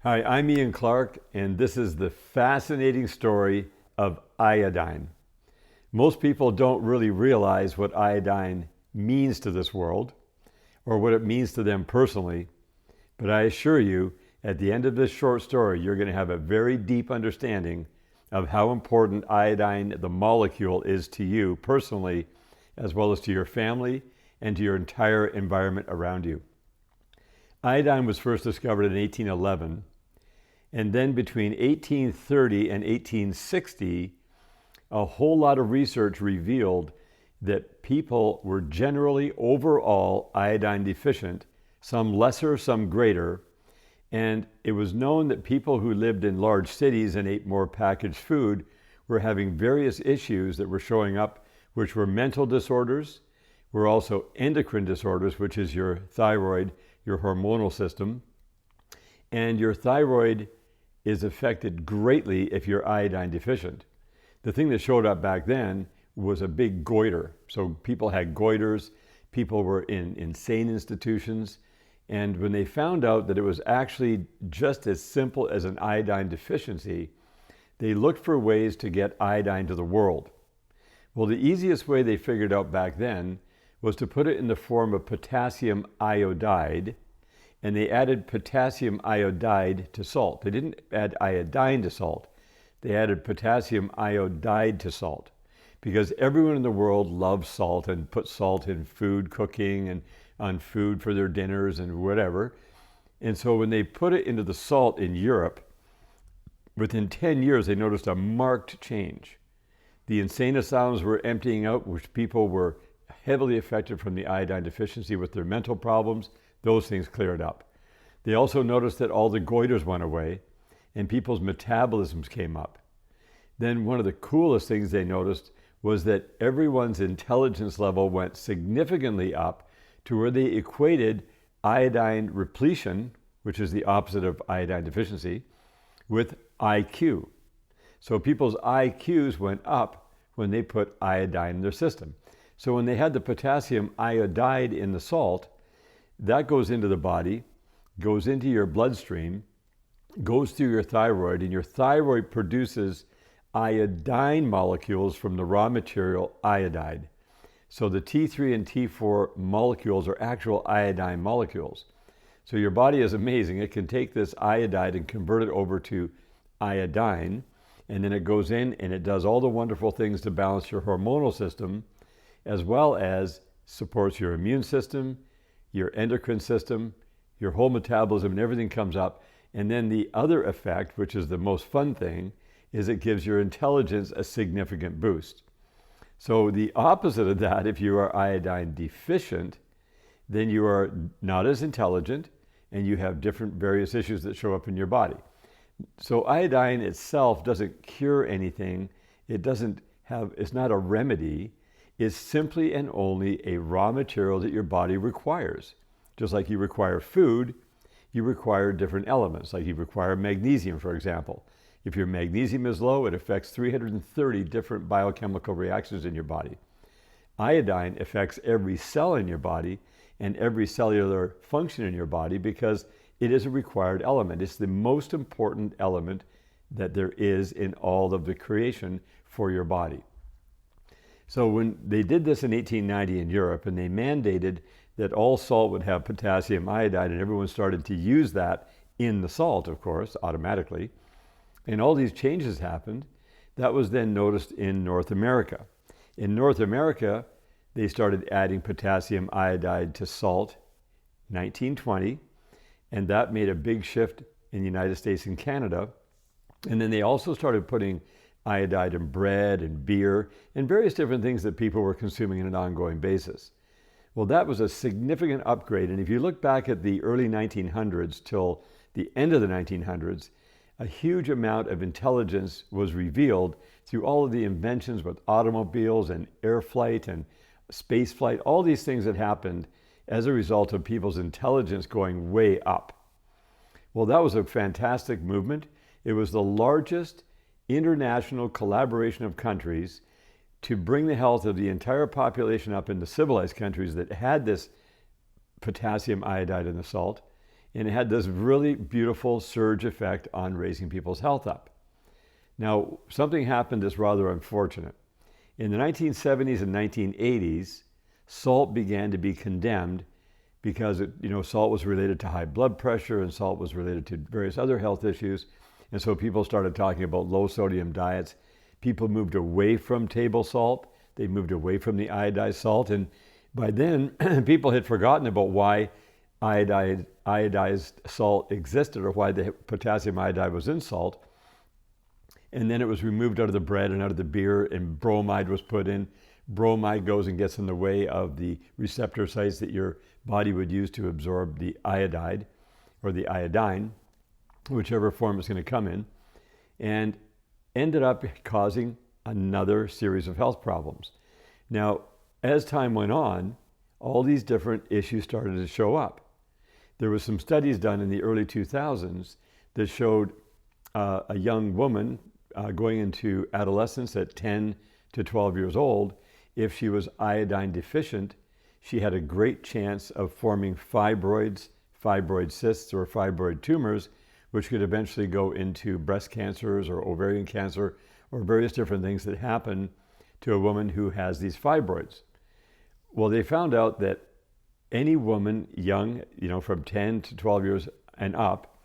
Hi, I'm Ian Clark, and this is the fascinating story of iodine. Most people don't really realize what iodine means to this world or what it means to them personally, but I assure you, at the end of this short story, you're going to have a very deep understanding of how important iodine, the molecule, is to you personally, as well as to your family and to your entire environment around you. Iodine was first discovered in 1811. And then between 1830 and 1860, a whole lot of research revealed that people were generally overall iodine deficient, some lesser, some greater. And it was known that people who lived in large cities and ate more packaged food were having various issues that were showing up, which were mental disorders, were also endocrine disorders, which is your thyroid, your hormonal system. And your thyroid is affected greatly if you're iodine deficient. The thing that showed up back then was a big goiter. So people had goiters, people were in insane institutions, and when they found out that it was actually just as simple as an iodine deficiency, they looked for ways to get iodine to the world. Well, the easiest way they figured out back then was to put it in the form of potassium iodide, and they added potassium iodide to salt. They didn't add iodine to salt. They added potassium iodide to salt because everyone in the world loves salt and puts salt in food cooking and on food for their dinners and whatever. And so when they put it into the salt in Europe, within 10 years, they noticed a marked change. The insane asylums were emptying out, which people were heavily affected from the iodine deficiency with their mental problems. Those things cleared up. They also noticed that all the goiters went away and people's metabolisms came up. Then one of the coolest things they noticed was that everyone's intelligence level went significantly up to where they equated iodine repletion, which is the opposite of iodine deficiency, with IQ. So people's IQs went up when they put iodine in their system. So when they had the potassium iodide in the salt, that goes into the body, goes into your bloodstream, goes through your thyroid, and your thyroid produces iodine molecules from the raw material iodide. So the T3 and T4 molecules are actual iodine molecules. So your body is amazing. It can take this iodide and convert it over to iodine, and then it goes in and it does all the wonderful things to balance your hormonal system, as well as supports your immune system, your endocrine system, your whole metabolism, and everything comes up. And then the other effect, which is the most fun thing, is it gives your intelligence a significant boost. So the opposite of that, if you are iodine deficient, then you are not as intelligent and you have different various issues that show up in your body. So iodine itself doesn't cure anything. It's not a remedy. Is simply and only a raw material that your body requires. Just like you require food, you require different elements. Like you require magnesium, for example. If your magnesium is low, it affects 330 different biochemical reactions in your body. Iodine affects every cell in your body and every cellular function in your body because it is a required element. It's the most important element that there is in all of the creation for your body. So when they did this in 1890 in Europe, and they mandated that all salt would have potassium iodide, and everyone started to use that in the salt, of course, automatically, and all these changes happened, that was then noticed in North America. In North America, they started adding potassium iodide to salt in 1920, and that made a big shift in the United States and Canada. And then they also started putting iodide in bread and beer and various different things that people were consuming on an ongoing basis. Well, that was a significant upgrade. And if you look back at the early 1900s till the end of the 1900s, a huge amount of intelligence was revealed through all of the inventions with automobiles and air flight and space flight, all these things that happened as a result of people's intelligence going way up. Well, that was a fantastic movement. It was the largest international collaboration of countries to bring the health of the entire population up into civilized countries that had this potassium iodide in the salt And it had this really beautiful surge effect on raising people's health up. Now, something happened that's rather unfortunate. In the 1970s and 1980s, salt began to be condemned because salt was related to high blood pressure and salt was related to various other health issues. And so people started talking about low sodium diets. People moved away from table salt. They moved away from the iodized salt. And by then, people had forgotten about why iodized salt existed or why the potassium iodide was in salt. And then it was removed out of the bread and out of the beer, and bromide was put in. Bromide goes and gets in the way of the receptor sites that your body would use to absorb the iodide or the iodine, whichever form it's going to come in, and ended up causing another series of health problems. Now, as time went on, all these different issues started to show up. There was some studies done in the early 2000s that showed a young woman going into adolescence at 10 to 12 years old, if she was iodine deficient, she had a great chance of forming fibroids, fibroid cysts, or fibroid tumors, which could eventually go into breast cancers or ovarian cancer or various different things that happen to a woman who has these fibroids. Well, they found out that any woman young, from 10 to 12 years and up,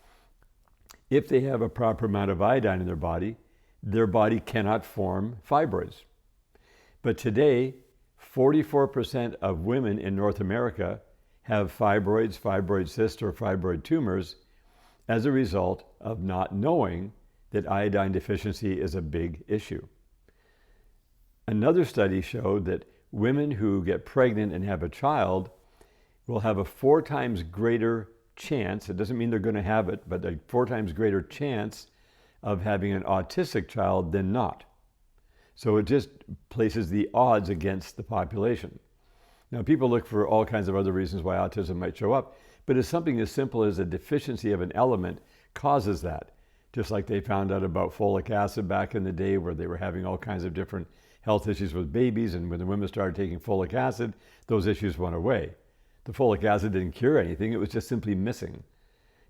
if they have a proper amount of iodine in their body cannot form fibroids. But today, 44% of women in North America have fibroids, fibroid cysts, or fibroid tumors as a result of not knowing that iodine deficiency is a big issue. Another study showed that women who get pregnant and have a child will have a 4 times greater chance, it doesn't mean they're going to have it, but a 4 times greater chance of having an autistic child than not. So it just places the odds against the population. Now, people look for all kinds of other reasons why autism might show up, but it's something as simple as a deficiency of an element causes that. Just like they found out about folic acid back in the day, where they were having all kinds of different health issues with babies, and when the women started taking folic acid, those issues went away. The folic acid didn't cure anything, it was just simply missing.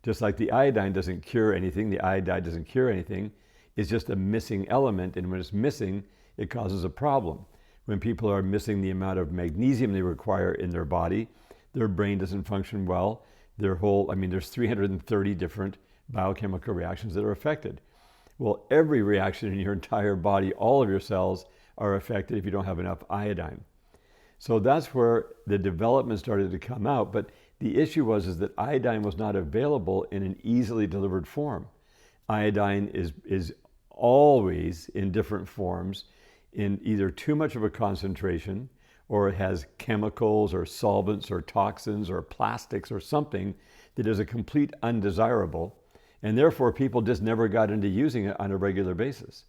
Just like the iodine doesn't cure anything, the iodide doesn't cure anything, it's just a missing element, and when it's missing, it causes a problem. When people are missing the amount of magnesium they require in their body, their brain doesn't function well. There's 330 different biochemical reactions that are affected. Well, every reaction in your entire body, all of your cells are affected if you don't have enough iodine. So that's where the development started to come out. But the issue was that iodine was not available in an easily delivered form. Iodine is always in different forms, in either too much of a concentration, or it has chemicals or solvents or toxins or plastics or something that is a complete undesirable, and therefore people just never got into using it on a regular basis.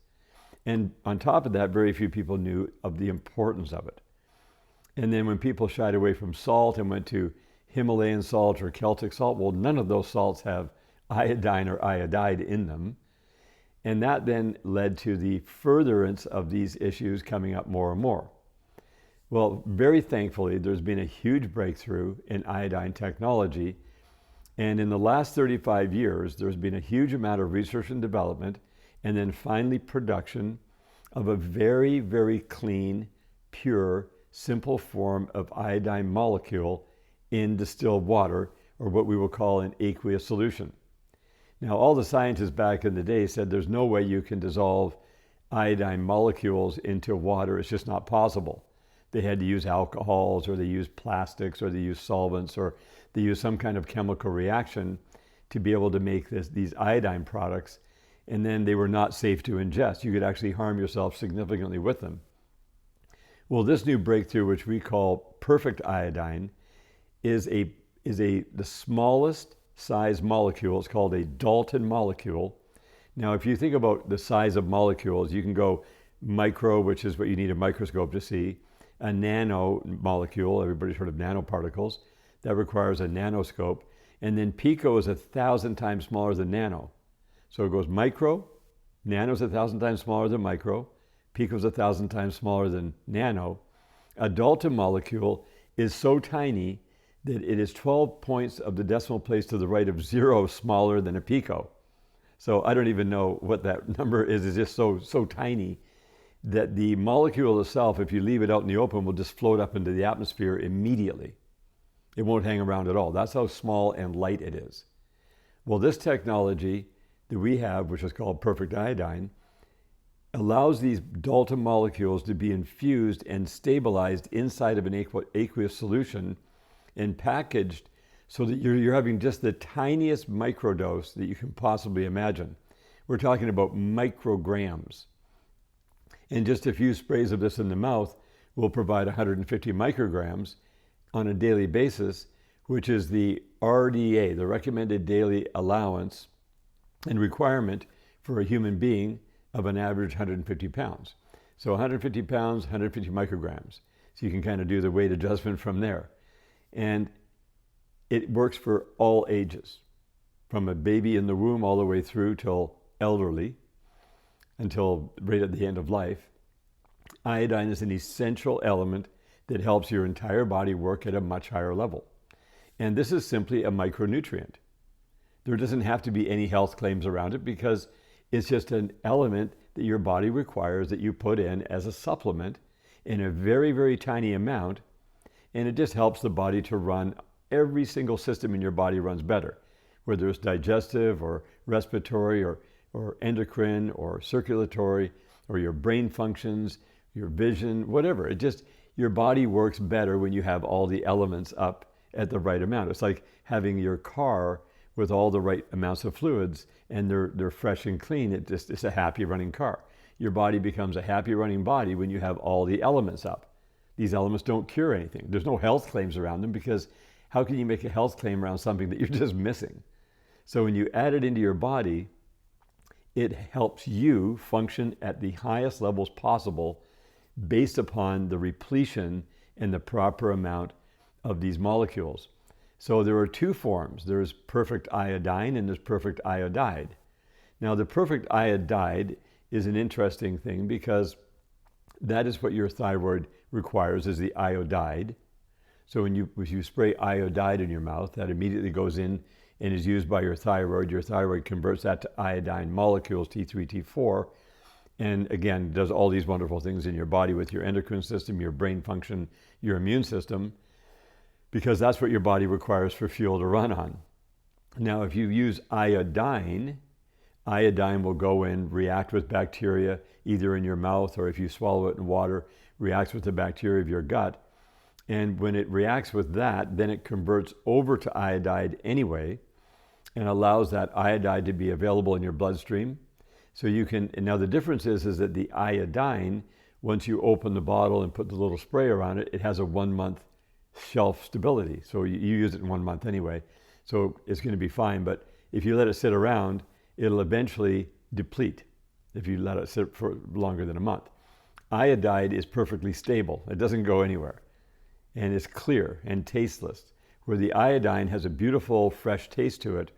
And on top of that, very few people knew of the importance of it. And then when people shied away from salt and went to Himalayan salt or Celtic salt, well, none of those salts have iodine or iodide in them. And that then led to the furtherance of these issues coming up more and more. Well, very thankfully, there's been a huge breakthrough in iodine technology. And in the last 35 years, there's been a huge amount of research and development, and then finally production of a very, very clean, pure, simple form of iodine molecule in distilled water, or what we will call an aqueous solution. Now, all the scientists back in the day said there's no way you can dissolve iodine molecules into water. It's just not possible. They had to use alcohols, or they used plastics, or they used solvents, or they used some kind of chemical reaction to be able to make these iodine products, and then they were not safe to ingest. You could actually harm yourself significantly with them. Well, this new breakthrough, which we call Perfect Iodine, is the smallest size molecule. It's called a Dalton molecule. Now, if you think about the size of molecules, you can go micro, which is what you need a microscope to see, a nano molecule, everybody's heard of nanoparticles, that requires a nanoscope, and then pico is 1,000 times smaller than nano. So it goes micro, nano is 1,000 times smaller than micro, pico is 1,000 times smaller than nano. A Dalton molecule is so tiny that it is 12 points of the decimal place to the right of 0 smaller than a pico. So I don't even know what that number is. It's just so tiny that the molecule itself, if you leave it out in the open, will just float up into the atmosphere immediately. It won't hang around at all. That's how small and light it is. Well, this technology that we have, which is called Perfect Iodine, allows these Dalton molecules to be infused and stabilized inside of an aqueous solution and packaged so that you're having just the tiniest microdose that you can possibly imagine. We're talking about micrograms. And just a few sprays of this in the mouth will provide 150 micrograms on a daily basis, which is the RDA, the recommended daily allowance and requirement for a human being of an average 150 pounds. So 150 pounds, 150 micrograms. So you can kind of do the weight adjustment from there. And it works for all ages, from a baby in the womb all the way through till elderly, until right at the end of life. Iodine is an essential element that helps your entire body work at a much higher level. And this is simply a micronutrient. There doesn't have to be any health claims around it because it's just an element that your body requires that you put in as a supplement in a very, very tiny amount. And it just helps the body to run. Every single system in your body runs better, whether it's digestive or respiratory or endocrine or circulatory or your brain functions, your vision, whatever. Your body works better when you have all the elements up at the right amount. It's like having your car with all the right amounts of fluids and they're fresh and clean. It's a happy running car. Your body becomes a happy running body when you have all the elements up. These elements don't cure anything. There's no health claims around them because how can you make a health claim around something that you're just missing? So when you add it into your body, it helps you function at the highest levels possible based upon the repletion and the proper amount of these molecules. So there are two forms. There's perfect iodine and there's perfect iodide. Now the perfect iodide is an interesting thing because that is what your thyroid requires, is the iodide. So when you spray iodide in your mouth, that immediately goes in and is used by your thyroid. Your thyroid converts that to iodine molecules, T3, T4, and again, does all these wonderful things in your body with your endocrine system, your brain function, your immune system, because that's what your body requires for fuel to run on. Now, if you use iodine, iodine will go in, react with bacteria, either in your mouth or if you swallow it in water, reacts with the bacteria of your gut. And when it reacts with that, then it converts over to iodide anyway and allows that iodide to be available in your bloodstream. So you can, and now the difference is that the iodine, once you open the bottle and put the little spray around it, it has a 1 month shelf stability. So you use it in 1 month anyway. So it's going to be fine. But if you let it sit around, it'll eventually deplete if you let it sit for longer than a month. Iodide is perfectly stable. It doesn't go anywhere. And it's clear and tasteless. Where the iodine has a beautiful, fresh taste to it,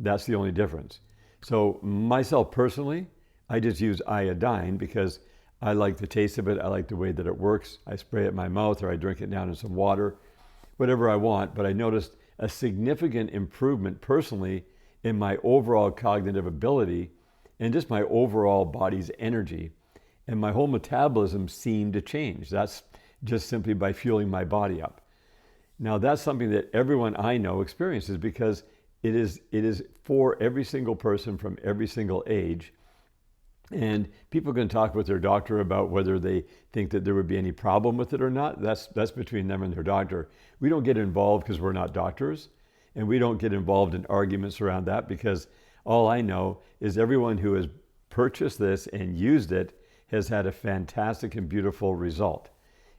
that's the only difference. So myself personally, I just use iodine because I like the taste of it. I like the way that it works. I spray it in my mouth or I drink it down in some water, whatever I want. But I noticed a significant improvement personally in my overall cognitive ability and just my overall body's energy. And my whole metabolism seemed to change. That's just simply by fueling my body up. Now that's something that everyone I know experiences because it is for every single person from every single age. And people can talk with their doctor about whether they think that there would be any problem with it or not. That's between them and their doctor. We don't get involved because we're not doctors, and we don't get involved in arguments around that because all I know is everyone who has purchased this and used it has had a fantastic and beautiful result.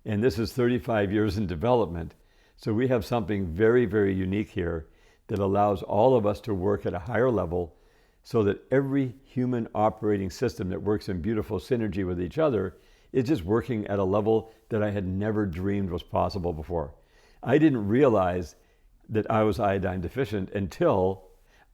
And this is 35 years in development. So we have something very, very unique here that allows all of us to work at a higher level so that every human operating system that works in beautiful synergy with each other is just working at a level that I had never dreamed was possible before. I didn't realize that I was iodine deficient until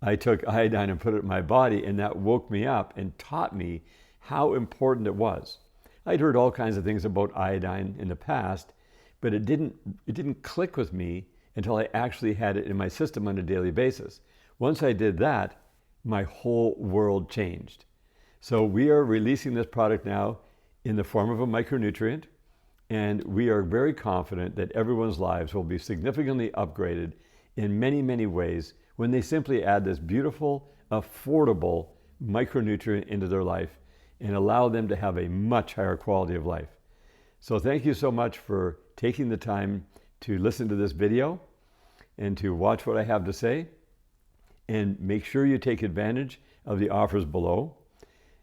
I took iodine and put it in my body, and that woke me up and taught me how important it was. I'd heard all kinds of things about iodine in the past, but it didn't click with me until I actually had it in my system on a daily basis. Once I did that, my whole world changed. So we are releasing this product now in the form of a micronutrient, and we are very confident that everyone's lives will be significantly upgraded in many, many ways when they simply add this beautiful, affordable micronutrient into their life and allow them to have a much higher quality of life. So thank you so much for taking the time to listen to this video and to watch what I have to say. And make sure you take advantage of the offers below.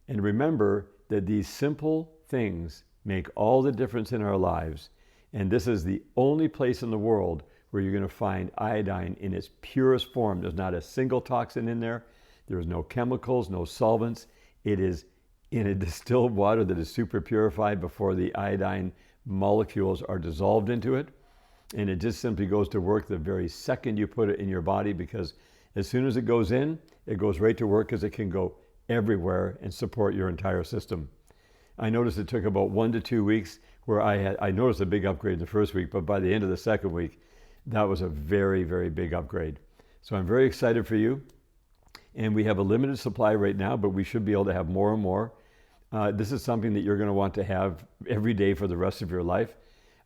And remember that these simple things make all the difference in our lives. And this is the only place in the world where you're going to find iodine in its purest form. There's not a single toxin in there. There's no chemicals, no solvents. It is in a distilled water that is super purified before the iodine molecules are dissolved into it. And it just simply goes to work the very second you put it in your body, because as soon as it goes in, it goes right to work, because it can go everywhere and support your entire system. I noticed it took about 1 to 2 weeks where I noticed a big upgrade the first week, but by the end of the second week, that was a very, very big upgrade. So I'm very excited for you. And we have a limited supply right now, but we should be able to have more and more. This is something that you're going to want to have every day for the rest of your life.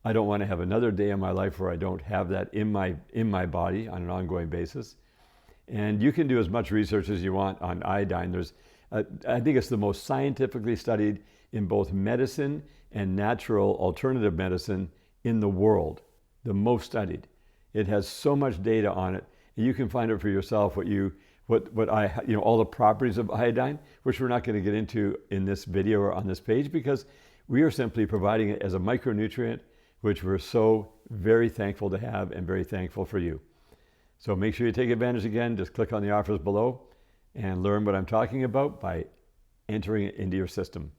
I don't want to have another day in my life where I don't have that in my body on an ongoing basis. And you can do as much research as you want on iodine. I think it's the most scientifically studied in both medicine and natural alternative medicine in the world, the most studied. It has so much data on it, and you can find it for yourself all the properties of iodine, which we're not going to get into in this video or on this page, because we are simply providing it as a micronutrient, which we're so very thankful to have and very thankful for you. So make sure you take advantage again. Just click on the offers below and learn what I'm talking about by entering it into your system.